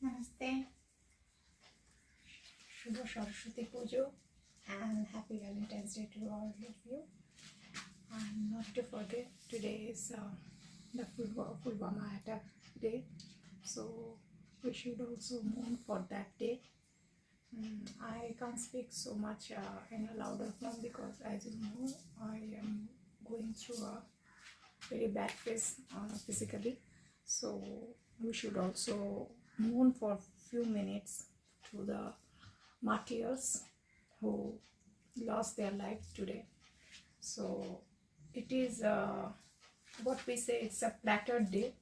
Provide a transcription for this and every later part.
Namaste, Shubha Saraswati Pujo, and Happy Valentine's Day to all of you. And not to forget, today is the Pulwama attack day, so we should also mourn for that day. I can't speak so much in a louder form because, as you know, I am going through a very bad phase physically, so we should also mourn for a few minutes to the martyrs who lost their life today. So it is what we say, it's a platter day.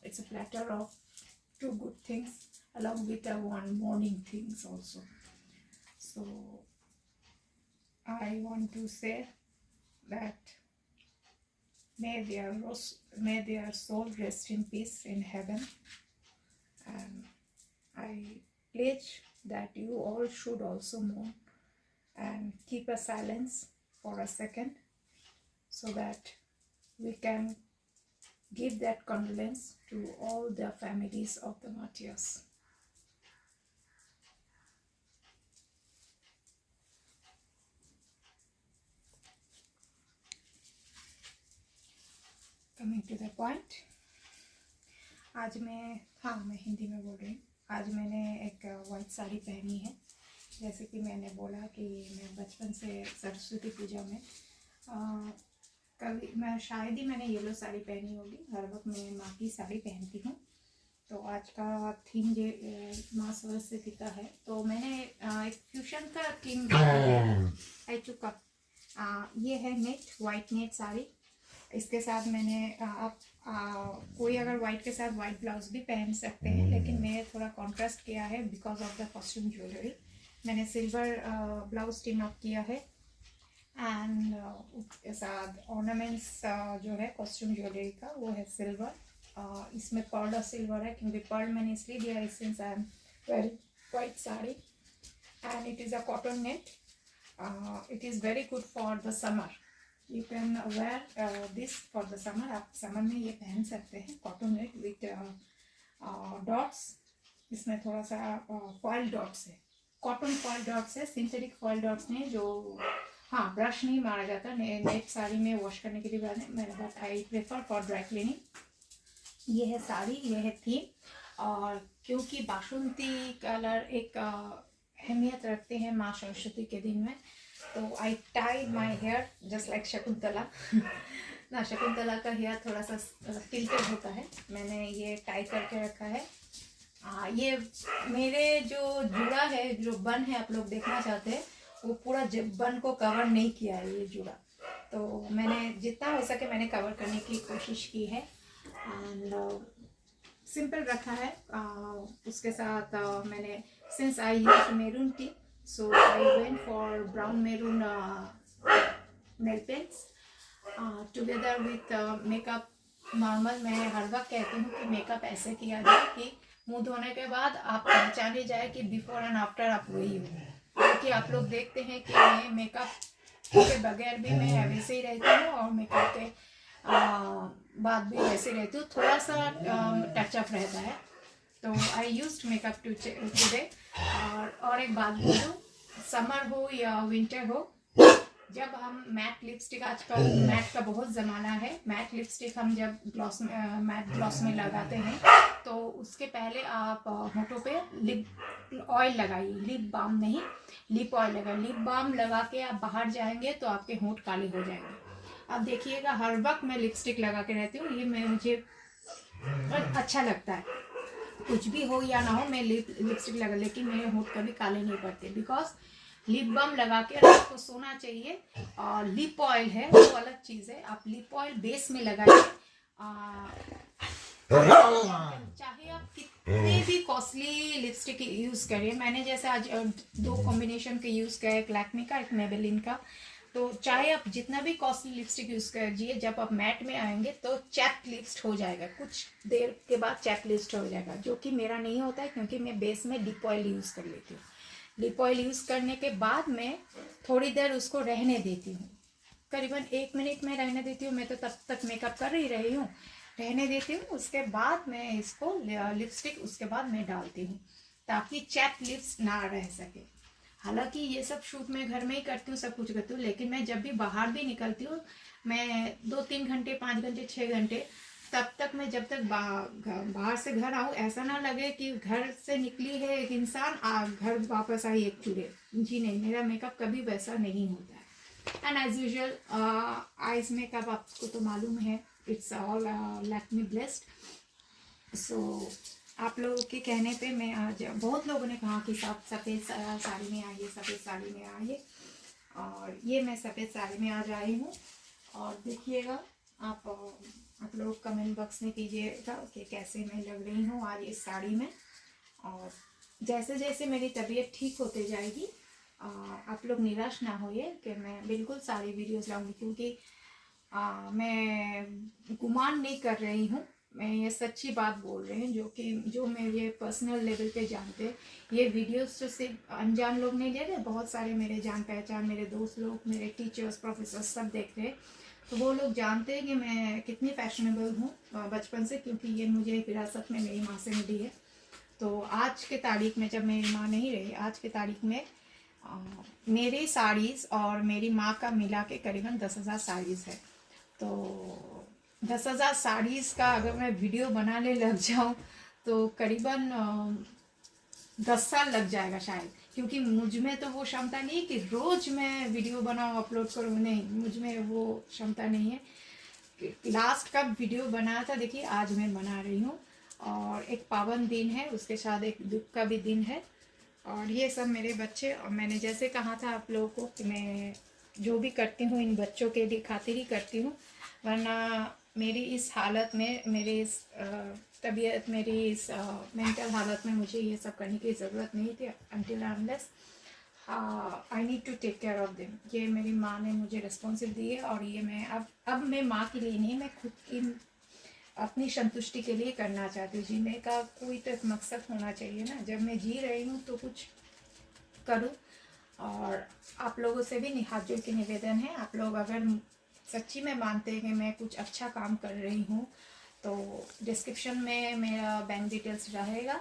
It's a platter of two good things along with one mourning things also. So I want to say that may their soul rest in peace in heaven, and I pledge that you all should also mourn and keep a silence for a second so that we can give that condolence to all the families of the martyrs. Coming to the point, आज मैं हिंदी में बोल रही हूँ। आज मैंने एक white sari पहनी है। जैसे कि मैंने बोला कि मैं बचपन से सरस्वती पूजा में कभी मैं शायद ही मैंने येलो साड़ी पहनी होगी। हर वक्त मैं माँ की साड़ी पहनती हूँ। तो आज का थीम ये माँ सरस्वती का है, तो मैंने एक फ्यूशन का थीम आई चुका। ये है नेट, वाइट नेट साड़ी। इसके साथ मैंने आप कोई अगर वाइट के साथ वाइट ब्लाउज भी पहन सकते हैं, लेकिन मैंने थोड़ा कॉन्ट्रास्ट किया है because of the costume jewellery. मैंने सिल्वर ब्लाउज टीम अप किया है एंड उसके साथ ऑर्नामेंट्स जो है कॉस्ट्यूम ज्वेलरी का वो है सिल्वर। इसमें पर्ल और सिल्वर है, क्योंकि पर्ल मैंने इसलिए दिया है since I am very white sari and it is a cotton net. It is very good for the summer. You can wear this for the summer. आप समर में ये पहन सकते हैं, कॉटन नेट विथ डॉट्स। इसमें थोड़ा सा फॉयल डॉट्स है, कॉटन फॉयल डॉट्स है, सिंथेटिक फॉयल डॉट्स नहीं जो ब्रश नहीं मारा जाता नेट साड़ी में वॉश करने के लिए बाद मेरे पास। I prefer for dry cleaning. ये है साड़ी, ये है थीम। और क्योंकि बासंती कलर एक अहमियत रखते हैं माँ सरस्वती के दिन में, तो I tie my hair just like Shakuntala ना। शकुंतला का हेयर थोड़ा सा टिल्टेड होता है, मैंने ये टाई करके रखा है। ये मेरे जो जुड़ा है, जो बन है आप लोग देखना चाहते हैं, वो पूरा बन को कवर नहीं किया है ये जुड़ा। तो मैंने जितना हो सके मैंने कवर करने की कोशिश की है एंड सिंपल रखा है। उसके साथ मैंने since I use maroon T, so I went for brown maroon nail paints together with makeup. Normal मैं हर वक्त कहती हूँ कि मेकअप ऐसे किया जाए कि मुंह धोने के बाद आप पहचाने जाए कि बिफोर एंड आफ्टर आप वही हो। क्योंकि आप लोग देखते हैं कि मैं मेकअप के बगैर भी मैं वैसे ही रहती हूँ और मेकअप के बाद भी वैसे रहती हूँ, थोड़ा सा टचअप रहता है। तो आई यूज्ड मेकअप टुडे। और एक बात बोलूँ, समर हो या विंटर हो, जब हम मैट लिपस्टिक, आजकल मैट का बहुत ज़माना है, मैट लिपस्टिक हम जब मैट ग्लॉस में लगाते हैं तो उसके पहले आप होठों पे लिप ऑयल लगाइए। लिप बाम नहीं, लिप ऑयल लगाइए। लिप बाम लगा के आप बाहर जाएंगे तो आपके होंठ काले हो जाएंगे। अब देखिएगा, हर वक्त मैं लिपस्टिक लगा के रहती हूँ, ये मुझे अच्छा लगता है। कुछ भी हो या ना हो मैं लिपस्टिक लगा, लेकिन मेरे होंठ कभी काले नहीं पड़ते बिकॉज लिप बाम लगा के रात को सोना चाहिए। और लिप ऑयल है वो अलग चीज़ है, आप लिप ऑयल बेस में लगाइए। चाहे आप कितनी भी कॉस्टली लिपस्टिक यूज़ करिए, मैंने जैसे आज 2 कॉम्बिनेशन के यूज़ किया, एक लैक्मे का, एक मेबेलिन का। तो चाहे आप जितना भी कॉस्टली लिपस्टिक यूज़ कीजिए, जब आप मैट में आएंगे तो चैप लिप्स्ड हो जाएगा, कुछ देर के बाद चैप लिप्स्ड हो जाएगा, जो कि मेरा नहीं होता है क्योंकि मैं बेस में लिप ऑयल यूज़ कर लेती हूँ। लिप ऑयल यूज़ करने के बाद मैं थोड़ी देर उसको रहने देती हूँ, करीबन 1 मिनट में रहने देती हूँ। मैं तो तब तक मेकअप कर ही रही हूँ, रहने देती हूँ। उसके बाद मैं इसको लिपस्टिक उसके बाद मैं डालती हूँ ताकि चैप लिप्स ना रह सके। हालांकि ये सब शूट मैं घर में ही करती हूँ, सब कुछ करती हूँ, लेकिन मैं जब भी बाहर भी निकलती हूँ, मैं 2-3 घंटे, 5 घंटे, 6 घंटे, तब तक मैं जब तक बाहर से घर आऊँ ऐसा ना लगे कि घर से निकली है एक इंसान, घर वापस आई एक चूड़े। जी नहीं, मेरा मेकअप कभी वैसा नहीं होता है। And as usual eyes makeup आपको तो मालूम है, it's all Lakme blessed. So आप लोगों के कहने पे मैं आज, बहुत लोगों ने कहा कि सब सफ़ेद साड़ी में आइए, सफ़ेद साड़ी में आइए, और ये मैं सफ़ेद साड़ी में आज आई हूँ। और देखिएगा आप लोग कमेंट बॉक्स में कीजिएगा कि कैसे मैं लग रही हूँ आज इस साड़ी में। और जैसे जैसे मेरी तबीयत ठीक होते जाएगी आप लोग निराश ना होइए कि मैं बिल्कुल सारी वीडियोस लाऊंगी, क्योंकि मैं गुमान नहीं कर रही हूँ, मैं ये सच्ची बात बोल रही हूँ, जो मेरे पर्सनल लेवल पे जानते हैं। ये वीडियोस तो सिर्फ अनजान लोग नहीं ले रहे, बहुत सारे मेरे जान पहचान, मेरे दोस्त लोग, मेरे टीचर्स, प्रोफेसर सब देख रहे हैं। तो वो लोग जानते हैं कि मैं कितनी फैशनेबल हूँ बचपन से, क्योंकि ये मुझे विरासत में मेरी माँ से मिली है। तो आज के तारीख में, जब मेरी माँ नहीं रही, आज के तारीख में मेरी साड़ीज़ और मेरी माँ का मिला के करीबन 10,000 साड़ीज़ है। तो 10,000 साड़ीज़ का अगर मैं वीडियो बनाने लग जाऊँ तो करीबन 10 साल लग जाएगा शायद, क्योंकि मुझ में तो वो क्षमता नहीं है कि रोज़ मैं वीडियो बनाऊँ, अपलोड करूँ, नहीं, मुझ में वो क्षमता नहीं है। लास्ट कब वीडियो बनाया था, देखिए आज मैं बना रही हूँ, और एक पावन दिन है, उसके साथ एक दुख का भी दिन है। और ये सब मेरे बच्चे, और मैंने जैसे कहा था आप लोगों को कि मैं जो भी करती हूँ इन बच्चों के लिए खातिर ही करती हूँ, वरना मेरी इस हालत में, मेरी इस तबीयत, मेरी इस मेंटल हालत में मुझे ये सब करने की ज़रूरत नहीं थी। Until unless I need to take care of them, ये मेरी माँ ने मुझे रिस्पॉन्सिबिलिटी दी है, और ये मैं अब मैं माँ के लिए नहीं, मैं खुद की अपनी संतुष्टि के लिए करना चाहती हूँ। जीने का कोई तो एक मकसद होना चाहिए ना, जब मैं जी रही हूँ तो कुछ करूँ। और आप लोगों से भी हाथ जोड़ के निवेदन है, आप लोग अगर सच्ची में मानते हैं कि मैं कुछ अच्छा काम कर रही हूँ तो डिस्क्रिप्शन में मेरा बैंक डिटेल्स रहेगा,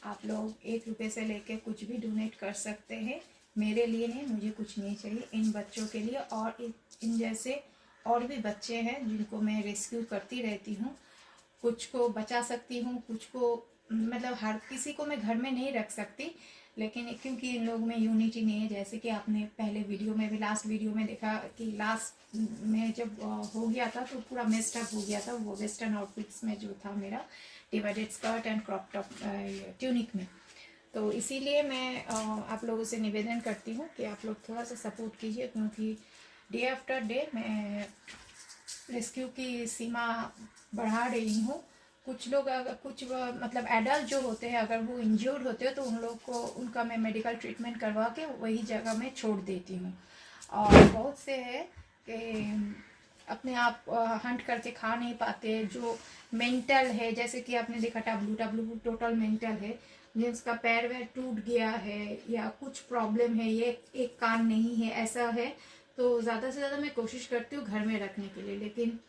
आप लोग 1 रुपये से लेके कुछ भी डोनेट कर सकते हैं। मेरे लिए नहीं, मुझे कुछ नहीं चाहिए, इन बच्चों के लिए, और इन जैसे और भी बच्चे हैं जिनको मैं रेस्क्यू करती रहती हूँ। कुछ को बचा सकती हूँ, कुछ को, मतलब हर किसी को मैं घर में नहीं रख सकती, लेकिन क्योंकि इन लोग में यूनिटी नहीं है, जैसे कि आपने पहले वीडियो में भी, लास्ट वीडियो में देखा कि लास्ट में जब हो गया था तो पूरा मेस्ड अप हो गया था, वो वेस्टर्न आउटफिट्स में जो था मेरा divided skirt and crop top tunic में। तो इसीलिए मैं आप लोगों से निवेदन करती हूँ कि आप लोग थोड़ा सा सपोर्ट कीजिए, क्योंकि डे आफ्टर डे मैं रेस्क्यू की सीमा बढ़ा रही हूँ। कुछ लोग अगर मतलब एडल्ट जो होते हैं, अगर वो इंज्योर्ड होते हैं तो उन लोग को, उनका मैं मेडिकल ट्रीटमेंट करवा के वही जगह में छोड़ देती हूँ। और बहुत से है कि अपने आप हंट करके खा नहीं पाते, जो मेंटल है, जैसे कि आपने देखा टब्लू टोटल मेंटल है, जिसका पैर वैर टूट गया है या कुछ प्रॉब्लम है, ये एक कान नहीं है, ऐसा है, तो ज़्यादा से ज़्यादा मैं कोशिश करती हूँ घर में रखने के लिए। लेकिन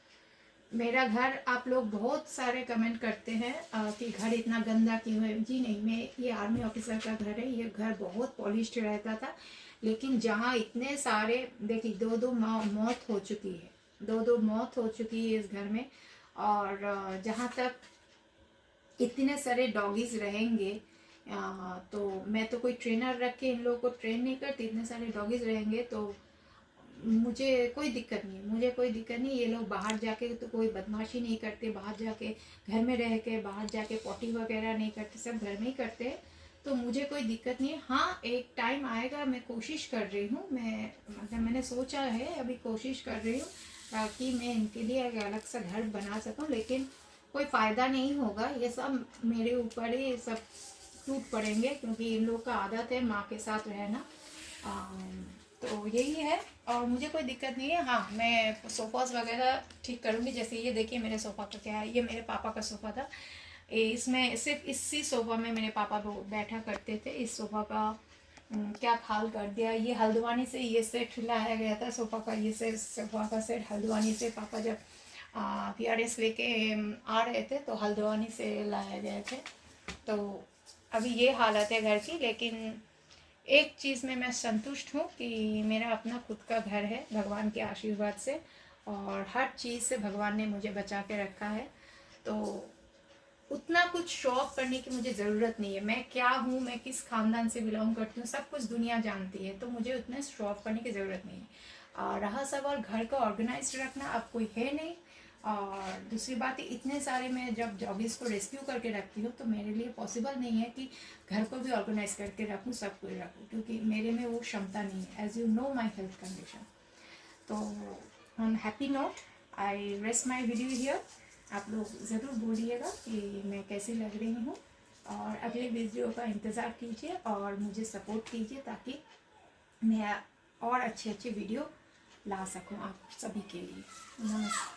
मेरा घर, आप लोग बहुत सारे कमेंट करते हैं कि घर इतना गंदा क्यों है। जी नहीं, मैं, ये आर्मी ऑफिसर का घर है, ये घर बहुत पॉलिश्ड रहता था, लेकिन जहाँ इतने सारे, देखिए 2-2 मौत हो चुकी है, 2-2 मौत हो चुकी है इस घर में, और जहाँ तक इतने सारे डॉगीज रहेंगे, तो मैं तो कोई ट्रेनर रख के इन लोगों को ट्रेन नहीं करती, इतने सारे डॉगीज रहेंगे तो मुझे कोई दिक्कत नहीं, मुझे कोई दिक्कत नहीं। ये लोग बाहर जाके तो कोई बदमाशी नहीं करते, बाहर जाके, घर में रह के बाहर जाके पॉटी वगैरह नहीं करते, सब घर में ही करते हैं, तो मुझे कोई दिक्कत नहीं है। हाँ, एक टाइम आएगा, मैं कोशिश कर रही हूँ, मैं मतलब मैंने सोचा है, अभी कोशिश कर रही हूँ ताकि मैं इनके लिए एक अलग सा घर बना सकूँ, लेकिन कोई फ़ायदा नहीं होगा, ये सब मेरे ऊपर ही सब टूट पड़ेंगे, क्योंकि इन लोग का आदत है माँ के साथ रहना। तो यही है, और मुझे कोई दिक्कत नहीं है। हाँ, मैं सोफ़ास वगैरह ठीक करूँगी, जैसे ये देखिए मेरे सोफ़ा का क्या है, ये मेरे पापा का सोफ़ा था, इसमें सिर्फ इसी सोफ़ा में मेरे पापा बैठा करते थे। इस सोफ़ा का क्या हाल कर दिया, ये हल्द्वानी से ये सेट लाया गया था सोफ़ा का, ये सोफ़ा का सेट हल्द्वानी से पापा जब PRS लेके आ रहे थे तो हल्द्वानी से लाए गए थे। तो अभी ये हालत है घर की, लेकिन एक चीज़ में मैं संतुष्ट हूँ कि मेरा अपना खुद का घर है भगवान के आशीर्वाद से, और हर चीज़ से भगवान ने मुझे बचा के रखा है। तो उतना कुछ शो ऑफ करने की मुझे ज़रूरत नहीं है। मैं क्या हूँ, मैं किस खानदान से बिलोंग करती हूँ, सब कुछ दुनिया जानती है, तो मुझे उतने शो ऑफ करने की ज़रूरत नहीं है। रहा सवाल घर को ऑर्गेनाइज रखना, अब कोई है नहीं। और दूसरी बात, इतने सारे मैं जब जॉगिस को रेस्क्यू करके रखती हूँ तो मेरे लिए पॉसिबल नहीं है कि घर को भी ऑर्गेनाइज करके रखूँ, सब कुछ रखूँ, क्योंकि मेरे में वो क्षमता नहीं है। As you know my health condition. तो on happy note I rest my video here. आप लोग ज़रूर बोलिएगा कि मैं कैसी लग रही हूँ, और अगले वीडियो का इंतज़ार कीजिए और मुझे सपोर्ट कीजिए ताकि मैं और अच्छे अच्छे वीडियो ला सकूँ आप सभी के लिए। नमस्ते।